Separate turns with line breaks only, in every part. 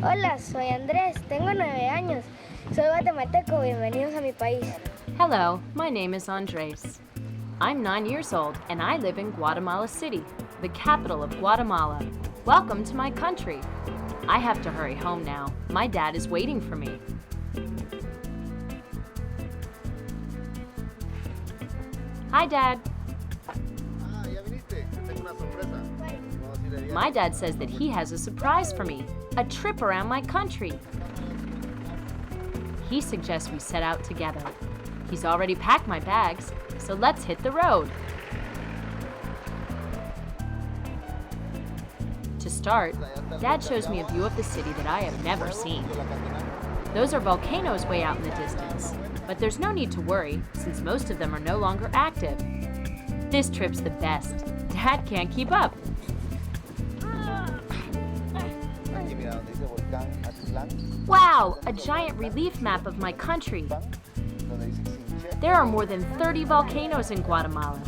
Hola, soy Andrés, tengo 9 años. Soy guatemalteco, bienvenidos a mi país.
Hello, my name is Andres. I'm 9 years old and I live in Guatemala City, the capital of Guatemala. Welcome to my country. I have to hurry home now. My dad is waiting for me. Hi, Dad.
Ya viniste. Tengo una sorpresa. Vamos a ir de viaje.
My dad says that he has a surprise for me, a trip around my country. He suggests we set out together. He's already packed my bags, so let's hit the road. To start, Dad shows me a view of the city that I have never seen. Those are volcanoes way out in the distance, but there's no need to worry since most of them are no longer active. This trip's the best. Dad can't keep up.
Aquí mira donde dice volcán Atitlán,
Wow, a giant relief map of my country.
donde dice Sinché.
There are more than 30 volcanoes in Guatemala.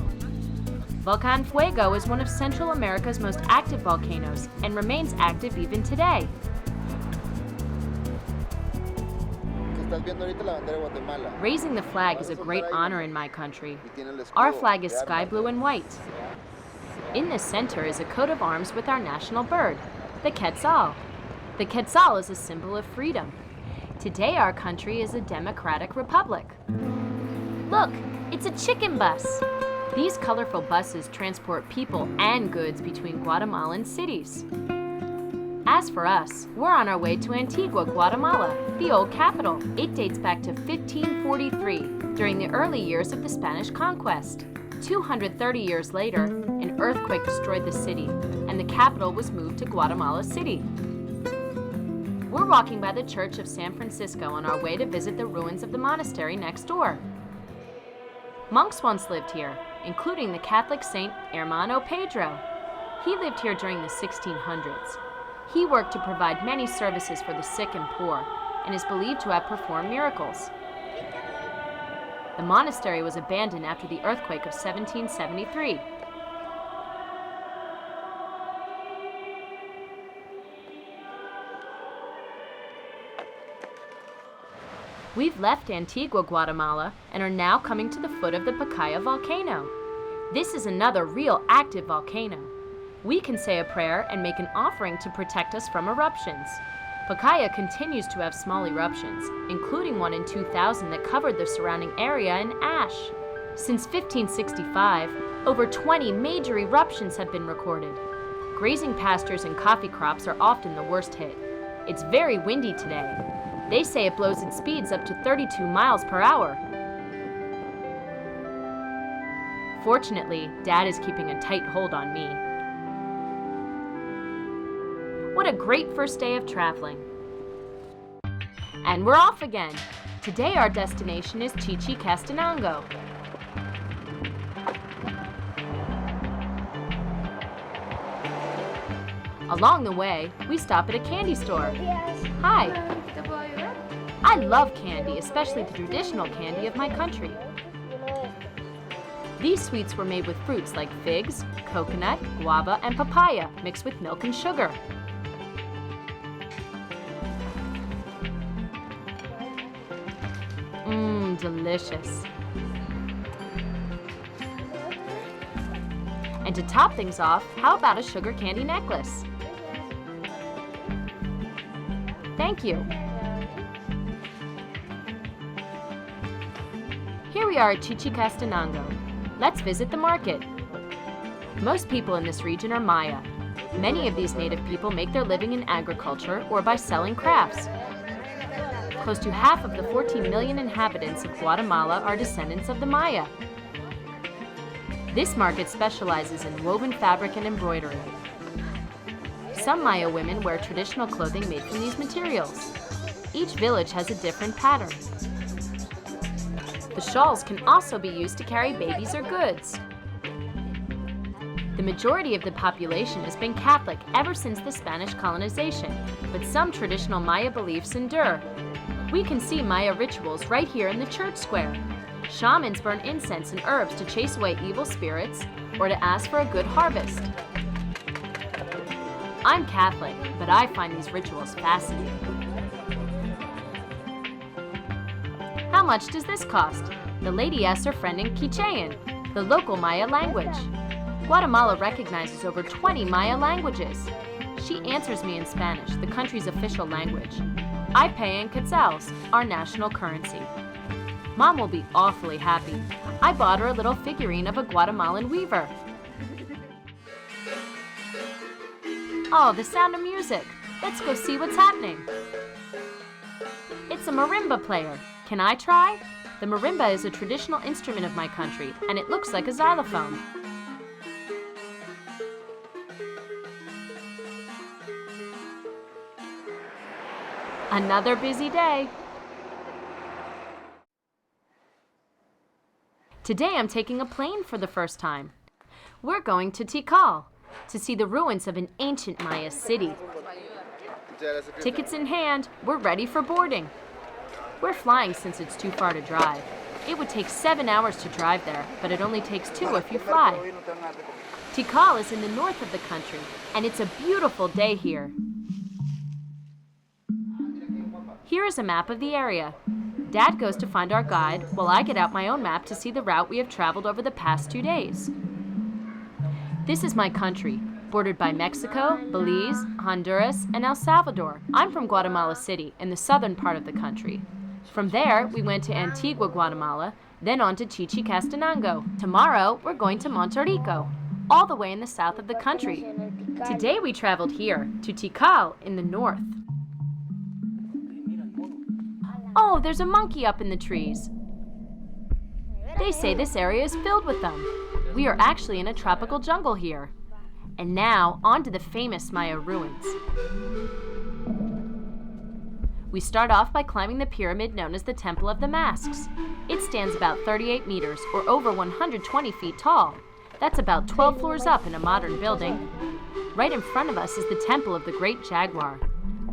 Volcan Fuego is one of Central America's most active volcanoes and remains active even today.
Que estás viendo ahorita la bandera de Guatemala.
Raising the flag is a great honor in my country.
Y tiene el escudo
Our flag is
de
sky
armas.
blue and white. In the center is a coat of arms with our national bird, the quetzal. The quetzal is a symbol of freedom. Today our country is a democratic republic. Look, it's a chicken bus. These colorful buses transport people and goods between Guatemalan cities. As for us, we're on our way to Antigua, Guatemala, the old capital. It dates back to 1543, during the early years of the Spanish conquest. 230 years later, an earthquake destroyed the city, and the capital was moved to Guatemala City. We're walking by the Church of San Francisco on our way to visit the ruins of the monastery next door. Monks once lived here, including the Catholic saint Hermano Pedro. He lived here during the 1600s. He worked to provide many services for the sick and poor, and is believed to have performed miracles. The monastery was abandoned after the earthquake of 1773. We've left Antigua, Guatemala, and are now coming to the foot of the Pacaya volcano. This is another real active volcano. We can say a prayer and make an offering to protect us from eruptions. Pacaya continues to have small eruptions, including one in 2000 that covered the surrounding area in ash. Since 1565, over 20 major eruptions have been recorded. Grazing pastures and coffee crops are often the worst hit. It's very windy today. They say it blows at speeds up to 32 miles per hour. Fortunately, Dad is keeping a tight hold on me. What a great first day of traveling. And we're off again. Today our destination is Chichicastenango. Along the way, we stop at a candy store.
Yes.
Hi.
¿Te puedo ayudar?
I love candy, especially the traditional candy of my country. These sweets were made with fruits like figs, coconut, guava, and papaya, mixed with milk and sugar. Mmm, delicious. And to top things off, how about a sugar candy necklace? Thank you. Here we are at Chichicastenango. Let's visit the market. Most people in this region are Maya. Many of these native people make their living in agriculture or by selling crafts. Close to half of the 14 million inhabitants of Guatemala are descendants of the Maya. This market specializes in woven fabric and embroidery. Some Maya women wear traditional clothing made from these materials. Each village has a different pattern. The shawls can also be used to carry babies or goods. The majority of the population has been Catholic ever since the Spanish colonization, but some traditional Maya beliefs endure. We can see Maya rituals right here in the church square. Shamans burn incense and herbs to chase away evil spirits or to ask for a good harvest. I'm Catholic, but I find these rituals fascinating. How much does this cost? The lady asks her friend in Quichean, the local Maya language. Guatemala recognizes over 20 Maya languages. She answers me in Spanish, the country's official language. I pay in quetzals, our national currency. Mom will be awfully happy. I bought her a little figurine of a Guatemalan weaver. Oh, the sound of music. Let's go see what's happening. It's a marimba player. Can I try? The marimba is a traditional instrument of my country, and it looks like a xylophone. Another busy day. Today I'm taking a plane for the first time. We're going to Tikal to see the ruins of an ancient Maya city. Tickets in hand, we're ready for boarding. We're flying since it's too far to drive. It would take 7 hours to drive there, but it only takes 2 if you fly. Tikal is in the north of the country, and it's a beautiful day here. Here is a map of the area. Dad goes to find our guide, while I get out my own map to see the route we have traveled over the past 2 days. This is my country, bordered by Mexico, Belize, Honduras, and El Salvador. I'm from Guatemala City, in the southern part of the country. From there, we went to Antigua, Guatemala, then on to Chichicastenango. Tomorrow, we're going to Monterrico, all the way in the south of the country. Today we traveled here, to Tikal in the north. Oh, there's a monkey up in the trees. They say this area is filled with them. We are actually in a tropical jungle here. And now, on to the famous Maya ruins. We start off by climbing the pyramid known as the Temple of the Masks. It stands about 38 meters, or over 120 feet tall. That's about 12 floors up in a modern building. Right in front of us is the Temple of the Great Jaguar.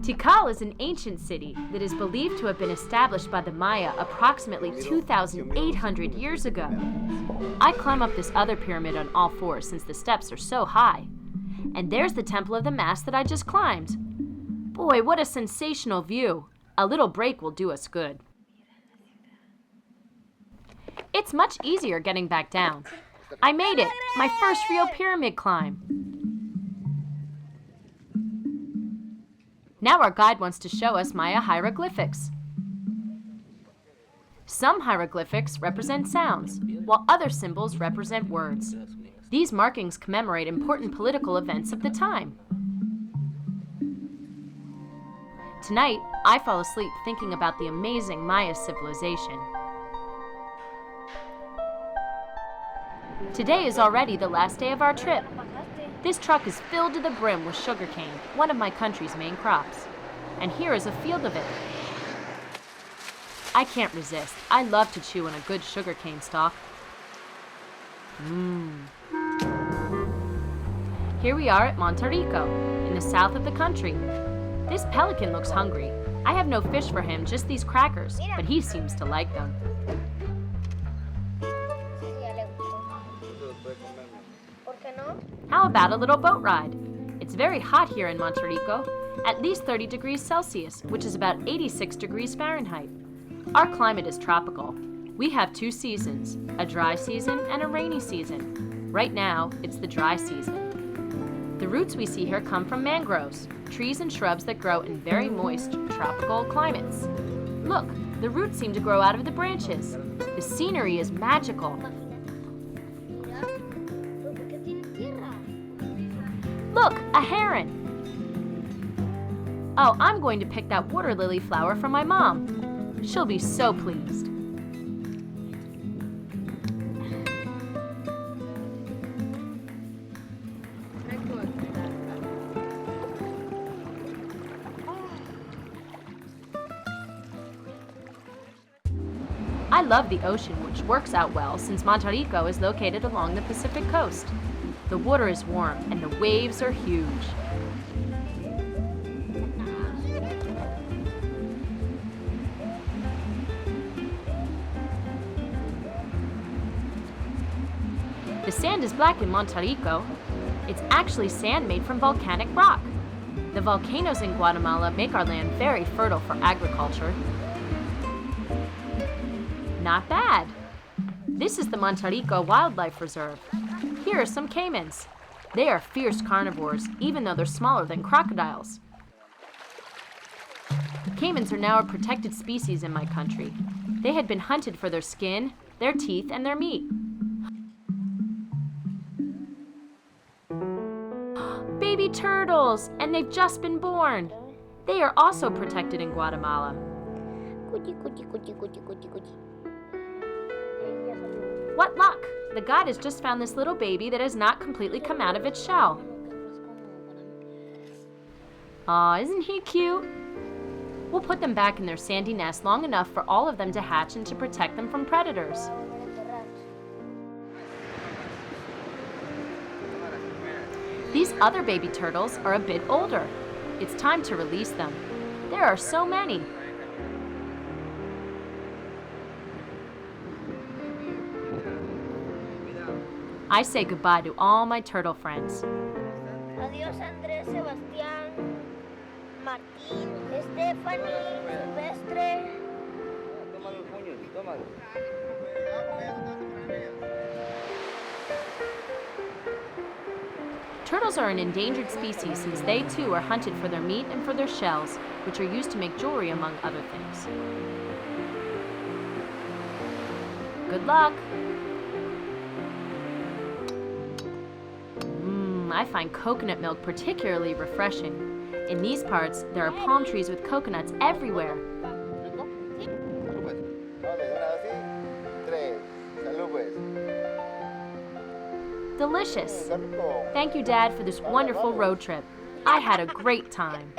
Tikal is an ancient city that is believed to have been established by the Maya approximately 2,800 years ago. I climb up this other pyramid on all fours since the steps are so high. And there's the Temple of the Mask that I just climbed. Boy, what a sensational view. A little break will do us good. It's much easier getting back down. I made it, my first real pyramid climb. Now our guide wants to show us Maya hieroglyphics. Some hieroglyphics represent sounds, while other symbols represent words. These markings commemorate important political events of the time. Tonight, I fall asleep thinking about the amazing Maya civilization. Today is already the last day of our trip. This truck is filled to the brim with sugarcane, one of my country's main crops. And here is a field of it. I can't resist. I love to chew on a good sugarcane stalk. Here we are at Monterrico, in the south of the country. This pelican looks hungry. I have no fish for him, just these crackers, but he seems to like them. How about a little boat ride? It's very hot here in Monterrico, at least 30 degrees Celsius, which is about 86 degrees Fahrenheit. Our climate is tropical. We have 2 seasons, a dry season and a rainy season. Right now, it's the dry season. The roots we see here come from mangroves, trees and shrubs that grow in very moist, tropical climates. Look, the roots seem to grow out of the branches. The scenery is magical. Look, a heron. Oh, I'm going to pick that water lily flower for my mom. She'll be so pleased. I love the ocean, which works out well since Monterrico is located along the Pacific coast. The water is warm and the waves are huge. The sand is black in Monterrico. It's actually sand made from volcanic rock. The volcanoes in Guatemala make our land very fertile for agriculture. Not bad. This is the Montarico Wildlife Reserve. Here are some caimans. They are fierce carnivores, even though they're smaller than crocodiles. Caimans are now a protected species in my country. They had been hunted for their skin, their teeth, and their meat. Baby turtles, and they've just been born. They are also protected in Guatemala. What luck! The guide has just found this little baby that has not completely come out of its shell. Aw, isn't he cute? We'll put them back in their sandy nest long enough for all of them to hatch and to protect them from predators. These other baby turtles are a bit older. It's time to release them. There are so many. I say goodbye to all my turtle friends.
Adiós, Andrés, Sebastián, Martín, Stephanie, Silvestre.
Turtles are an endangered species since they too are hunted for their meat and for their shells, which are used to make jewelry among other things. Good luck! I find coconut milk particularly refreshing. In these parts, there are palm trees with coconuts everywhere. Delicious. Thank you, Dad, for this wonderful road trip. I had a great time.